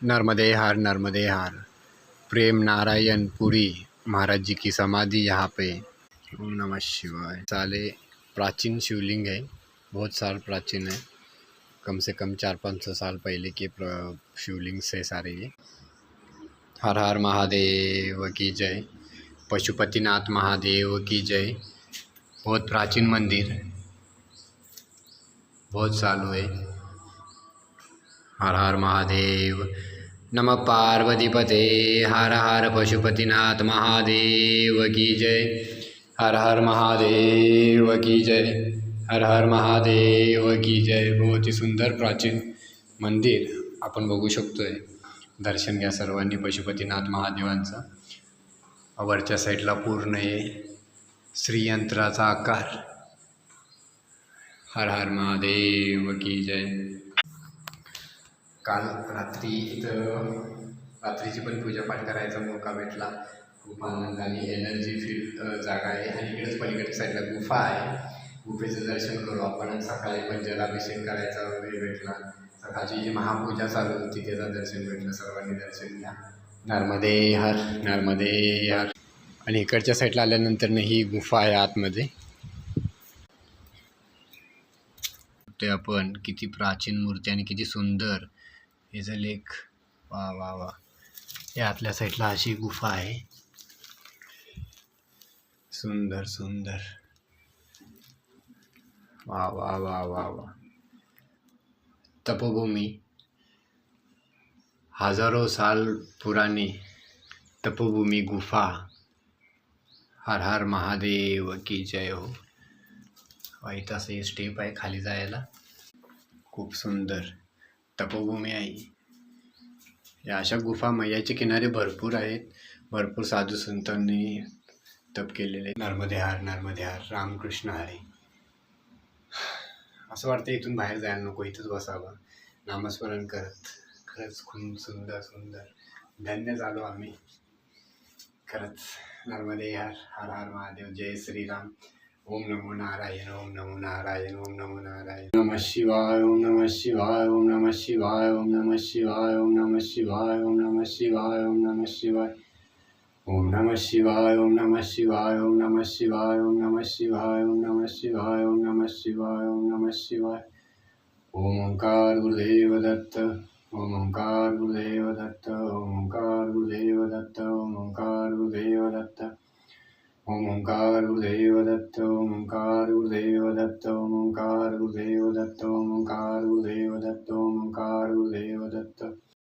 नर्मदे हार नर्मदे हार। प्रेम नारायण पुरी महाराज जी की समाधि यहाँ पे। ओम नमः शिवाय। साले प्राचीन शिवलिंग है, बहुत साल प्राचीन है, कम से कम 400-500 साल पहले के शिवलिंग से सारे ये। हर हर महादेव की जय। पशुपतिनाथ महादेव की जय। बहुत प्राचीन मंदिर, बहुत साल हुए। हर हर महादेव। नमः पार्वतीपते। हर हर पशुपतिनाथ महादेव की जय। हर हर महादेव की जय। हर हर महादेव की जय। बहुत ही सुंदर प्राचीन मंदिर आपण बघू शकतोय। दर्शन घ्या सर्वांनी पशुपतिनाथ महादेवांचं। वरच्या साईडला पूर्ण आहे श्रीयंत्राचा आकार। हर हर महादेव की जय। काल रात्री इथं रात्रीची पण पूजापाठ करायचा मौका भेटला। खूप आनंद आणि एनर्जी फील जागा आहे आणि इकडेच पलीकडच्या साईडला गुफा आहे। गुफेचं दर्शन करू आपण आणि सकाळी पण जलाभिषेक करायचा वेळ भेटला। सकाळची जी महापूजा चालू होती त्याचं दर्शन भेटलं। सर्वांनी दर्शन घ्या। नर्मदे हर नर्मदे हर। आणि इकडच्या साईडला आल्यानंतर ही गुफा आहे आतमध्ये। ते आपण किती प्राचीन मूर्ती आणि किती सुंदर याचा लेख। वा वा वा। या आतल्या साईडला अशी गुफा आहे, सुंदर सुंदर। वा वा वा वा वा। तपोभूमी, हजारों साल पुरानी तपोभूमी गुफा। हर हर महादेव की जय हो। इथं असं स्टेप आहे खाली जायला, खूप सुंदर तपोभूमी आहे। या अशा गुफा मैयाचे किनारे भरपूर आहेत, भरपूर साधू संतांनी तप केलेले। नर्मदे हार नर्मदे हार। रामकृष्ण हरी। असं वाटतं इथून बाहेर जायला नको, इथंच बसावं नामस्मरण करत। खरंच खूप सुंदर सुंदर, धन्य झालो आम्ही खरंच। नर्मदे हार। हर हर महादेव। जय श्रीराम। ओम नमो नारायण। ओम नमो नारायण। ओम नमो नारायण। नमः शिवाय। ओम नमः शिवाय। ओम नमः शिवाय। ओम नमः शिवाय। ओम नमः शिवाय। ओम नमः शिवाय। ओम नमः शिवाय। ओम नमः शिवाय। ओम नमः शिवाय। ओम नमः शिवाय। ओम नमः शिवाय। ओम नमः शिवाय। ओम नमः शिवाय। ओम नमः शिवाय। ओम ओंकार गुरुदेव दत्त। ओम ओंकार गुरुदेव दत्त। ओम ओंकार गुरुदेव दत्त। ओम ओंकार गुरुदेव दत्त। ओम ओंकार गुरुदेव दत्त। ओम ओंकार गुरुदेव दत्त। ओम ओंकार गुरुदेव दत्त। ओम ओंकार गुरुदेव दत्त। ओम ओंकार गुरुदेव